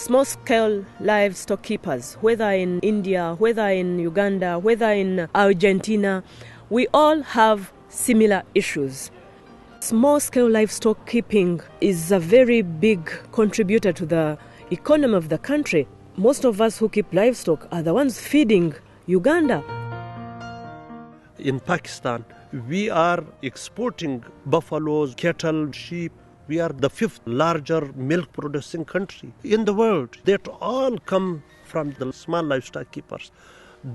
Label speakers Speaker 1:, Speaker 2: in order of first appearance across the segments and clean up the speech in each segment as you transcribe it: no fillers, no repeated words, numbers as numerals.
Speaker 1: Small-scale livestock keepers, whether in India, whether in Uganda, whether in Argentina, we all have similar issues. Small-scale livestock keeping is a very big contributor to the economy of the country. Most of us who keep livestock are the ones feeding Uganda.
Speaker 2: In Pakistan, we are exporting buffaloes, cattle, sheep. We are the 5th larger milk-producing country in the world. That all come from the small livestock keepers,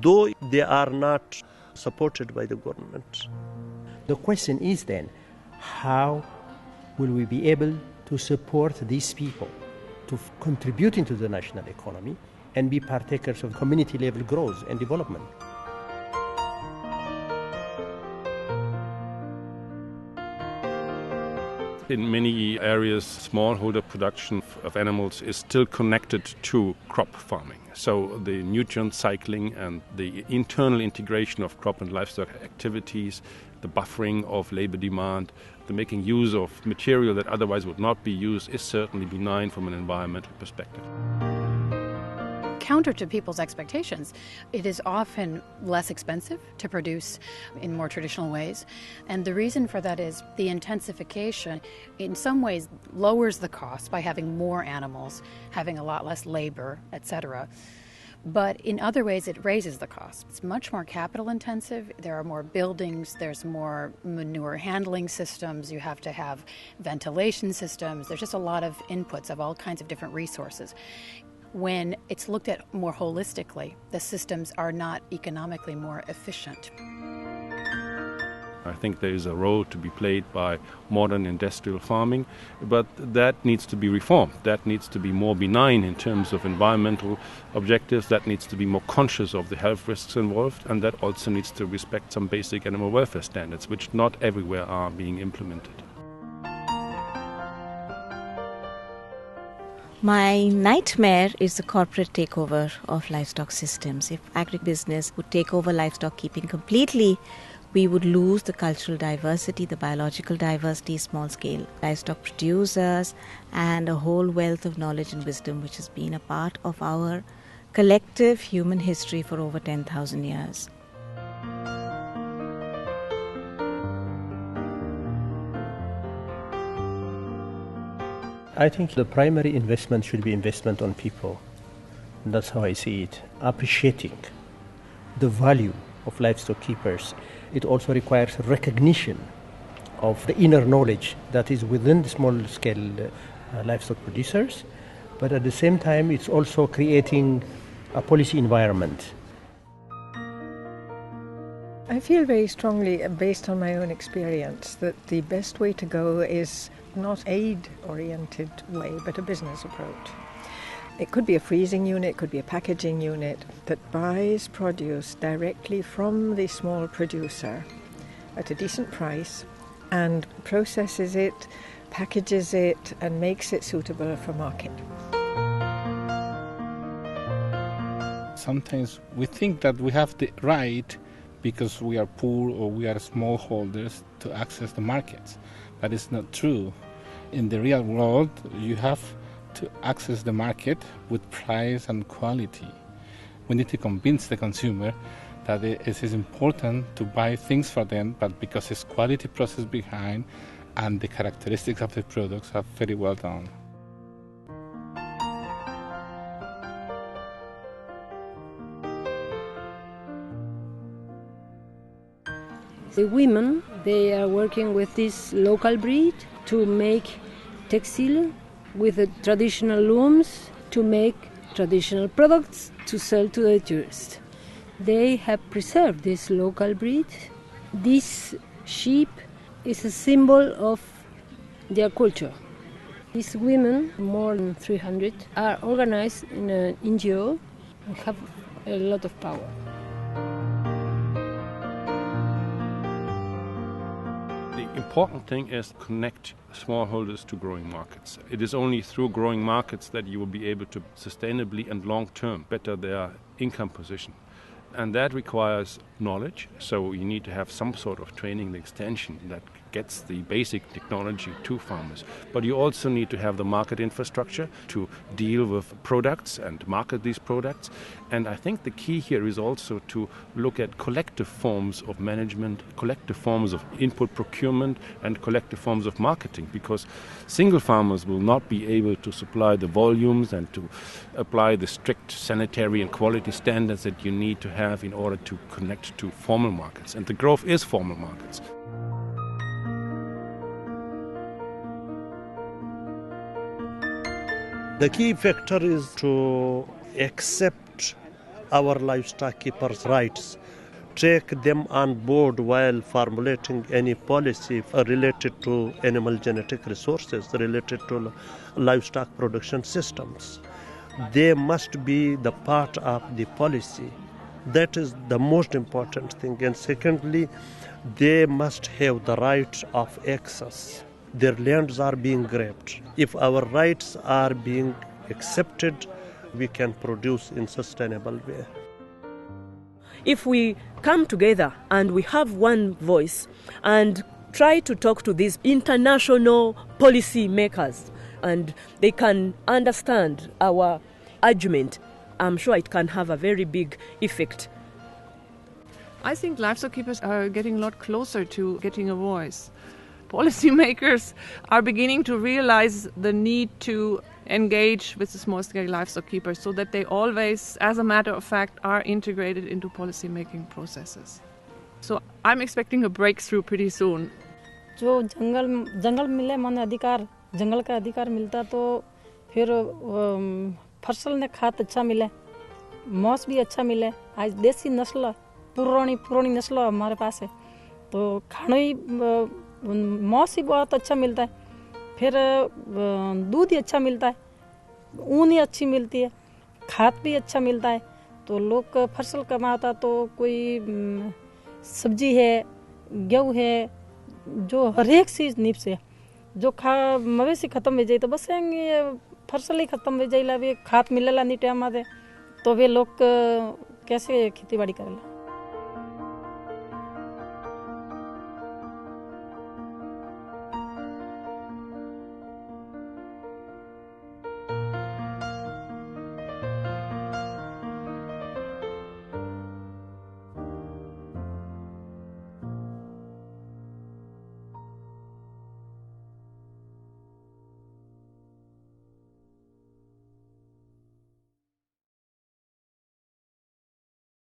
Speaker 2: though they are not supported by the government.
Speaker 3: The question is then, how will we be able to support these people to contribute into the national economy and be partakers of community-level growth and development?
Speaker 4: In many areas, smallholder production of animals is still connected to crop farming. So the nutrient cycling and the internal integration of crop and livestock activities, the buffering of labor demand, the making use of material that otherwise would not be used is certainly benign from an environmental perspective.
Speaker 5: Counter to people's expectations, it is often less expensive to produce in more traditional ways. And the reason for that is the intensification in some ways lowers the cost by having more animals, having a lot less labor, etc. But in other ways, it raises the cost. It's much more capital intensive. There are more buildings. There's more manure handling systems. You have to have ventilation systems. There's just a lot of inputs of all kinds of different resources. When it's looked at more holistically, the systems are not economically more efficient.
Speaker 4: I think there is a role to be played by modern industrial farming, but that needs to be reformed. That needs to be more benign in terms of environmental objectives. That needs to be more conscious of the health risks involved, and that also needs to respect some basic animal welfare standards, which not everywhere are being implemented.
Speaker 6: My nightmare is the corporate takeover of livestock systems. If agribusiness would take over livestock keeping completely, we would lose the cultural diversity, the biological diversity, small-scale livestock producers, and a whole wealth of knowledge and wisdom which has been a part of our collective human history for over 10,000 years.
Speaker 3: I think the primary investment should be investment on people. And that's how I see it. Appreciating the value of livestock keepers. It also requires recognition of the inner knowledge that is within the small-scale livestock producers, but at the same time it's also creating a policy environment.
Speaker 7: I feel very strongly, based on my own experience, that the best way to go is not aid-oriented way, but a business approach. It could be a freezing unit, it could be a packaging unit that buys produce directly from the small producer at a decent price and processes it, packages it, and makes it suitable for market.
Speaker 8: Sometimes we think that we have the right, because we are poor or we are smallholders, to access the markets. That is not true. In the real world, you have to access the market with price and quality. We need to convince the consumer that it is important to buy things for them, but because it's quality process behind and the characteristics of the products are very well done.
Speaker 9: The women, they are working with this local breed to make textile with the traditional looms, to make traditional products to sell to the tourists. They have preserved this local breed. This sheep is a symbol of their culture. These women, more than 300, are organized in an NGO and have a lot of power.
Speaker 4: The important thing is to connect smallholders to growing markets. It is only through growing markets that you will be able to sustainably and long-term better their income position. And that requires knowledge, so you need to have some sort of training and extension that gets the basic technology to farmers. But you also need to have the market infrastructure to deal with products and market these products. And I think the key here is also to look at collective forms of management, collective forms of input procurement, and collective forms of marketing, because single farmers will not be able to supply the volumes and to apply the strict sanitary and quality standards that you need to have in order to connect to formal markets. And the growth is formal markets.
Speaker 2: The key factor is to accept our livestock keepers' rights, take them on board while formulating any policy related to animal genetic resources, related to livestock production systems. They must be the part of the policy. That is the most important thing. And secondly, they must have the right of access. Their lands are being grabbed. If our rights are being accepted, we can produce in sustainable way.
Speaker 1: If we come together and we have one voice and try to talk to these international policy makers and they can understand our argument, I'm sure it can have a very big effect.
Speaker 10: I think livestock keepers are getting a lot closer to getting a voice. Policymakers are beginning to realize the need to engage with the small-scale livestock keepers so that they always, as a matter of fact, are integrated into policy-making processes. So I'm expecting a breakthrough pretty soon.
Speaker 11: जो जंगल मिले मन अधिकार जंगल का अधिकार मिलता तो फिर फसल ने खाद अच्छा मिले मौस भी अच्छा मिले आज देसी नस्ल पुरानी नस्ल हमारे पास है तो खाना ही मौस ही बहुत अच्छा मिलता है फिर दूध ही अच्छा मिलता है ऊन ही अच्छी मिलती है खाद भी अच्छा मिलता है तो लोग फसल कमाता तो कोई सब्जी है गेहूँ है जो हर एक चीज नीप से जो मवेशी खत्म हो जाए तो बस ये फसल ही खत्म हो जाए खाद मिलेला नहीं टाइम तो वे लोग कैसे खेती बाड़ी करेला।